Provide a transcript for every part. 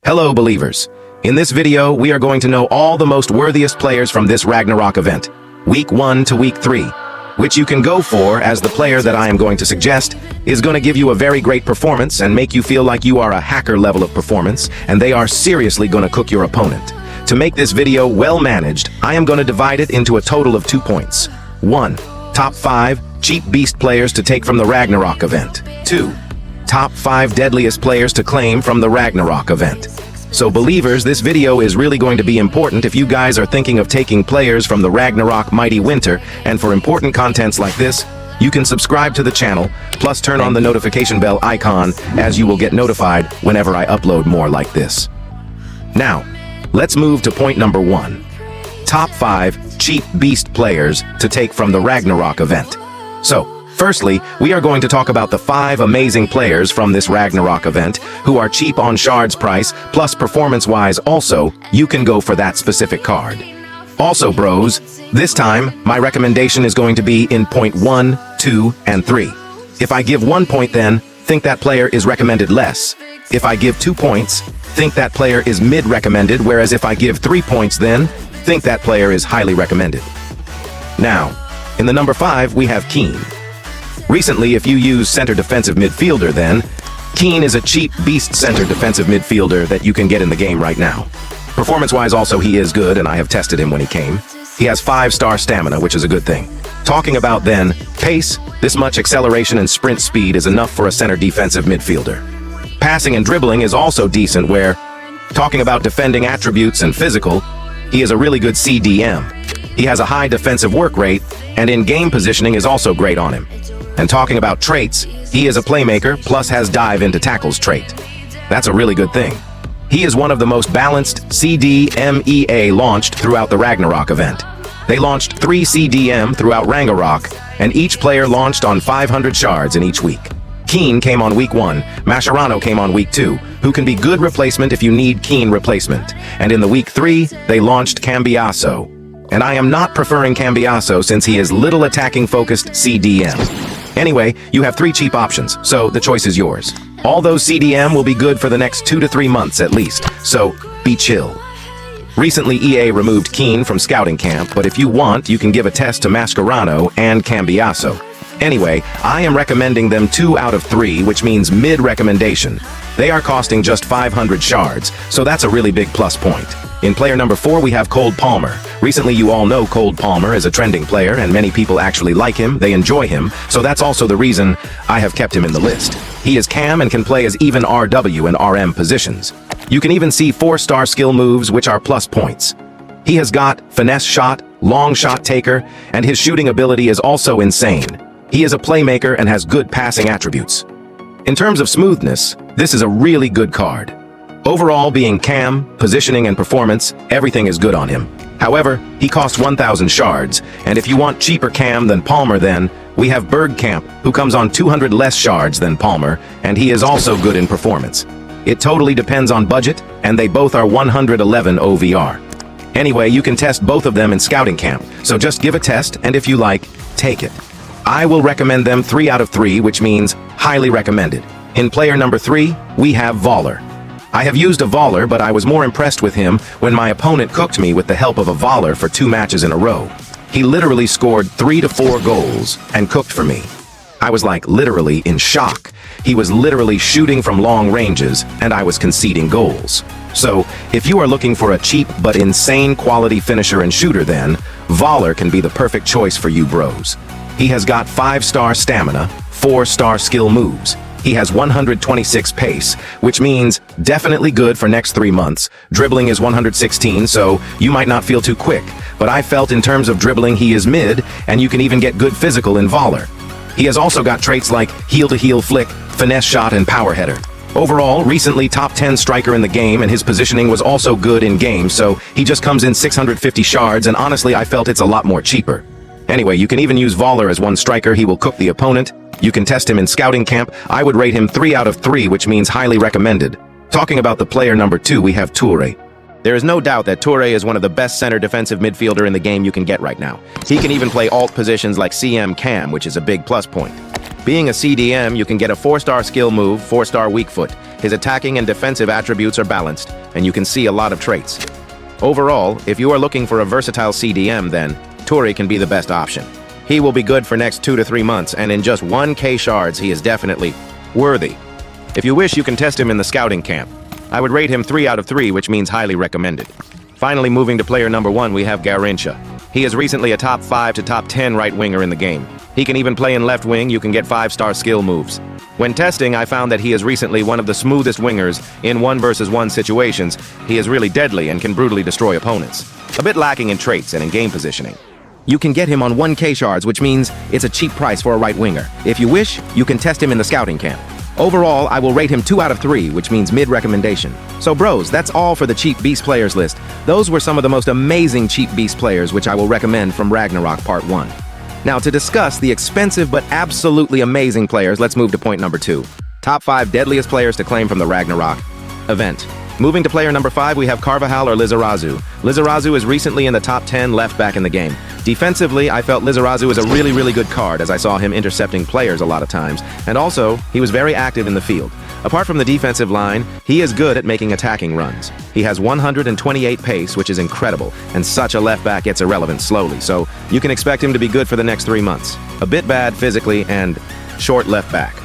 Hello, believers. In this video, we are going to know all the most worthiest players from this Ragnarok event, Week 1 to Week 3, which you can go for as the player that I am going to suggest is going to give you a very great performance and make you feel like you are a hacker level of performance, and they are seriously going to cook your opponent. To make this video well managed, I am going to divide it into a total of 2 points. 1. Top 5 cheap beast players to take from the Ragnarok event. 2. Top 5 deadliest players to claim from the Ragnarok event. So believers, this video is really going to be important if you guys are thinking of taking players from the Ragnarok Mighty Winter, and for important contents like this, you can subscribe to the channel, plus turn on the notification bell icon as you will get notified whenever I upload more like this. Now, let's move to point number 1. Top 5 cheap beast players to take from the Ragnarok event. So, firstly, we are going to talk about the 5 amazing players from this Ragnarok event who are cheap on shards price, plus performance-wise also, you can go for that specific card. Also, bros, this time, my recommendation is going to be in point 1, 2, and 3. If I give 1 point then, think that player is recommended less. If I give 2 points, think that player is mid-recommended, whereas if I give 3 points then, think that player is highly recommended. Now, in the number 5, we have Keen. Recently, if you use center defensive midfielder then, Keen is a cheap beast center defensive midfielder that you can get in the game right now. Performance-wise also he is good, and I have tested him when he came. He has 5-star stamina, which is a good thing. Talking about then, pace, this much acceleration and sprint speed is enough for a center defensive midfielder. Passing and dribbling is also decent where, talking about defending attributes and physical, he is a really good CDM. He has a high defensive work rate, and in-game positioning is also great on him. And talking about traits, he is a playmaker, plus has dive into tackles trait. That's a really good thing. He is one of the most balanced CDMEA launched throughout the Ragnarok event. They launched 3 CDM throughout Ragnarok, and each player launched on 500 shards in each week. Keen came on week 1, Mascherano came on week 2, who can be good replacement if you need Keen replacement. And in the week 3, they launched Cambiaso. And I am not preferring Cambiaso since he is little attacking focused CDM. Anyway, you have 3 cheap options, so the choice is yours. All those CDM will be good for the next 2 to 3 months at least, so be chill. Recently, EA removed Keen from scouting camp, but if you want, you can give a test to Mascherano and Cambiaso. Anyway, I am recommending them 2 out of 3, which means mid-recommendation. They are costing just 500 shards, so that's a really big plus point. In player number 4, we have Cold Palmer. Recently, you all know Cold Palmer is a trending player, and many people actually like him, they enjoy him, so that's also the reason I have kept him in the list. He is cam and can play as even RW and RM positions. You can even see 4-star skill moves, which are plus points. He has got finesse shot, long shot taker, and his shooting ability is also insane. He is a playmaker and has good passing attributes. In terms of smoothness, this is a really good card. Overall, being cam, positioning, and performance, everything is good on him. However, he costs 1,000 shards, and if you want cheaper cam than Palmer then, we have Bergkamp, who comes on 200 less shards than Palmer, and he is also good in performance. It totally depends on budget, and they both are 111 OVR. Anyway, you can test both of them in scouting camp, so just give a test, and if you like, take it. I will recommend them 3 out of 3, which means highly recommended. In player number 3, we have Voller. I have used a Voller, but I was more impressed with him when my opponent cooked me with the help of a Voller for 2 matches in a row. He literally scored 3 to 4 goals and cooked for me. I was like literally in shock. He was literally shooting from long ranges, and I was conceding goals. So, if you are looking for a cheap but insane quality finisher and shooter then, Voller can be the perfect choice for you bros. He has got 5-star stamina, 4-star skill moves. He has 126 pace, which means definitely good for next 3 months. Dribbling is 116, so you might not feel too quick, but I felt in terms of dribbling he is mid, and you can even get good physical in Voller. He has also got traits like heel-to-heel flick, finesse shot, and power header. Overall, recently top 10 striker in the game, and his positioning was also good in game, so he just comes in 650 shards, and honestly I felt it's a lot more cheaper. Anyway, you can even use Voller as one striker, he will cook the opponent. You can test him in scouting camp. I would rate him 3 out of 3, which means highly recommended. Talking about the player number 2, we have Toure. There is no doubt that Toure is one of the best center defensive midfielder in the game you can get right now. He can even play alt positions like CM Cam, which is a big plus point. Being a CDM, you can get a 4-star skill move, 4-star weak foot. His attacking and defensive attributes are balanced, and you can see a lot of traits. Overall, if you are looking for a versatile CDM, then Turi can be the best option. He will be good for next 2 to 3 months, and in just 1k shards, he is definitely worthy. If you wish, you can test him in the scouting camp. I would rate him 3 out of 3, which means highly recommended. Finally, moving to player number 1, we have Garincha. He is recently a top 5 to top 10 right winger in the game. He can even play in left wing. You can get 5-star skill moves. When testing, I found that he is recently one of the smoothest wingers in 1 versus 1 situations. He is really deadly and can brutally destroy opponents. A bit lacking in traits and in game positioning. You can get him on 1k shards, which means it's a cheap price for a right winger. If you wish, you can test him in the scouting camp. Overall, I will rate him 2 out of 3, which means mid-recommendation. So bros, that's all for the cheap beast players list. Those were some of the most amazing cheap beast players which I will recommend from Ragnarok Part 1. Now to discuss the expensive but absolutely amazing players, let's move to point number 2. Top 5 deadliest players to claim from the Ragnarok event. Moving to player number 5, we have Carvajal or Lizarazu. Lizarazu is recently in the top 10 left back in the game. Defensively, I felt Lizarazu is a really good card, as I saw him intercepting players a lot of times, and also, he was very active in the field. Apart from the defensive line, he is good at making attacking runs. He has 128 pace, which is incredible, and such a left back gets irrelevant slowly, so you can expect him to be good for the next 3 months. A bit bad physically and short left back.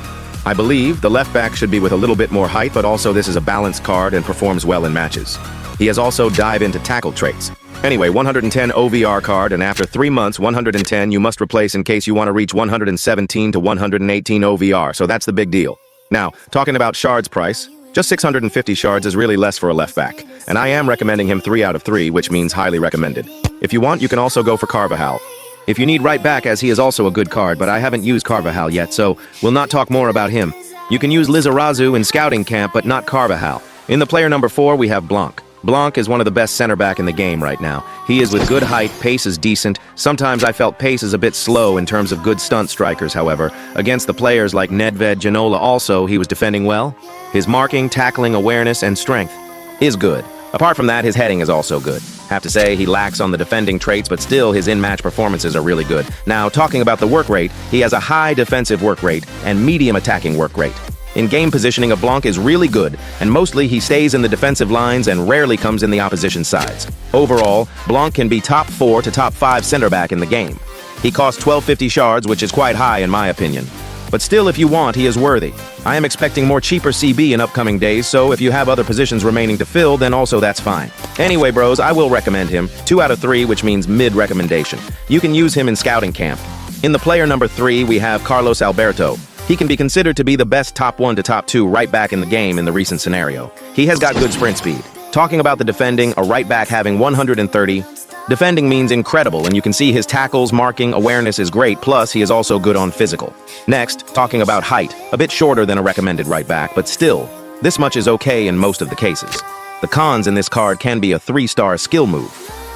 I believe the left back should be with a little bit more height, but also this is a balanced card and performs well in matches. He has also dive into tackle traits. Anyway, 110 OVR card, and after 3 months, 110 you must replace in case you want to reach 117 to 118 OVR, so that's the big deal. Now, talking about shards price, just 650 shards is really less for a left back, and I am recommending him 3 out of 3, which means highly recommended. If you want, you can also go for Carvajal. If you need right back, as he is also a good card, but I haven't used Carvajal yet, so we'll not talk more about him. You can use Lizarazu in scouting camp, but not Carvajal. In the player number 4, we have Blanc. Blanc is one of the best center back in the game right now. He is with good height, pace is decent. Sometimes I felt pace is a bit slow in terms of good stunt strikers, however. Against the players like Nedved, Janola also, he was defending well. His marking, tackling, awareness, and strength is good. Apart from that, his heading is also good. Have to say, he lacks on the defending traits, but still his in-match performances are really good. Now, talking about the work rate, he has a high defensive work rate and medium attacking work rate. In-game positioning of Blanc is really good, and mostly he stays in the defensive lines and rarely comes in the opposition sides. Overall, Blanc can be top 4 to top 5 center back in the game. He costs 1250 shards, which is quite high in my opinion. But still, if you want, he is worthy. I am expecting more cheaper CB in upcoming days, so if you have other positions remaining to fill, then also that's fine. Anyway, bros, I will recommend him. 2 out of 3, which means mid-recommendation. You can use him in scouting camp. In the player number 3, we have Carlos Alberto. He can be considered to be the best top 1 to top 2 right back in the game in the recent scenario. He has got good sprint speed. Talking about the defending, a right back having 130. Defending means incredible, and you can see his tackles, marking, awareness is great, plus he is also good on physical. Next, talking about height, a bit shorter than a recommended right back, but still, this much is okay in most of the cases. The cons in this card can be a 3-star skill move.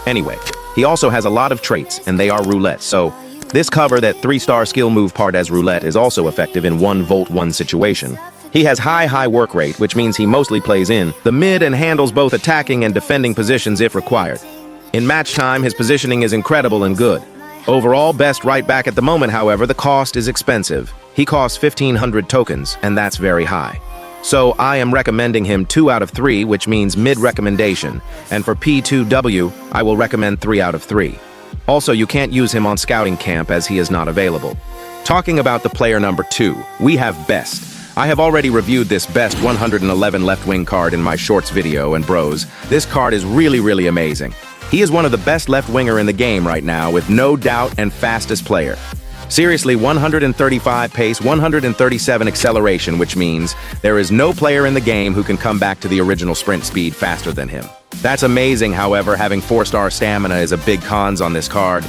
Anyway, he also has a lot of traits, and they are roulette, so this cover that 3-star skill move part as roulette is also effective in 1v1 situation. He has high work rate, which means he mostly plays in the mid and handles both attacking and defending positions if required. In match time, his positioning is incredible and good. Overall, best right back at the moment, however, the cost is expensive. He costs 1,500 tokens, and that's very high. So I am recommending him 2 out of 3, which means mid-recommendation. And for P2W, I will recommend 3 out of 3. Also, you can't use him on scouting camp as he is not available. Talking about the player number 2, we have Best. I have already reviewed this Best 111 left wing card in my shorts video, and bros, this card is really amazing. He is one of the best left winger in the game right now, with no doubt and fastest player. Seriously, 135 pace, 137 acceleration, which means there is no player in the game who can come back to the original sprint speed faster than him. That's amazing, however, having 4-star stamina is a big cons on this card.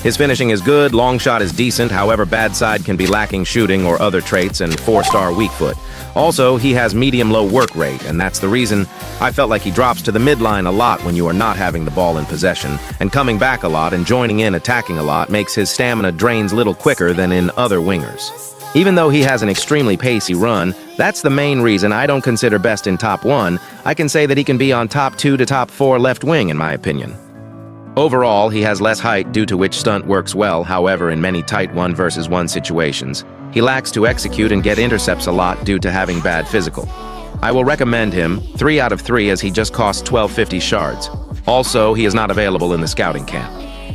His finishing is good, long shot is decent, however bad side can be lacking shooting or other traits, and 4-star weak foot. Also, he has medium-low work rate, and that's the reason I felt like he drops to the midline a lot when you are not having the ball in possession, and coming back a lot and joining in attacking a lot makes his stamina drains little quicker than in other wingers. Even though he has an extremely pacey run, that's the main reason I don't consider Best in top 1. I can say that he can be on top 2 to top 4 left wing in my opinion. Overall, he has less height due to which stunt works well, however in many tight 1 versus 1 situations. He lacks to execute and get intercepts a lot due to having bad physical. I will recommend him 3 out of 3 as he just costs 1250 shards. Also, he is not available in the scouting camp.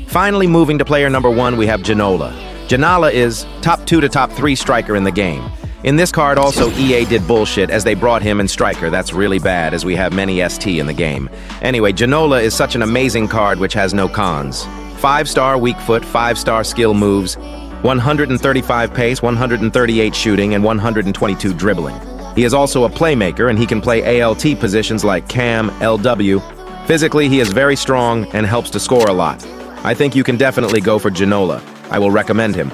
Finally, moving to player number 1, we have Janola. Janola is top 2 to top 3 striker in the game. In this card also EA did bullshit as they brought him in striker. That's really bad as we have many ST in the game. Anyway, Janola is such an amazing card which has no cons. 5-star weak foot, 5-star skill moves, 135 pace, 138 shooting, and 122 dribbling. He is also a playmaker and he can play ALT positions like Cam, LW. Physically, he is very strong and helps to score a lot. I think you can definitely go for Janola. I will recommend him.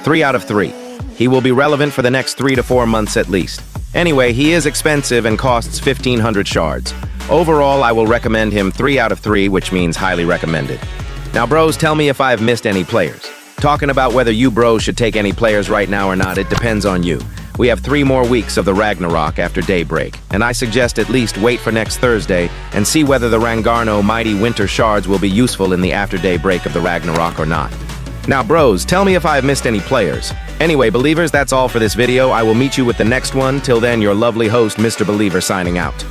3 out of 3. He will be relevant for the next 3 to 4 months at least. Anyway, he is expensive and costs 1500 shards. Overall, I will recommend him 3 out of 3, which means highly recommended. Now, bros, tell me if I've missed any players. Talking about whether you bros should take any players right now or not, it depends on you. We have 3 more weeks of the Ragnarok after daybreak, and I suggest at least wait for next Thursday and see whether the Rangarno Mighty Winter Shards will be useful in the after daybreak of the Ragnarok or not. Now, bros, tell me if I've missed any players. Anyway, believers, that's all for this video. I will meet you with the next one. Till then, your lovely host, Mr. Believer, signing out.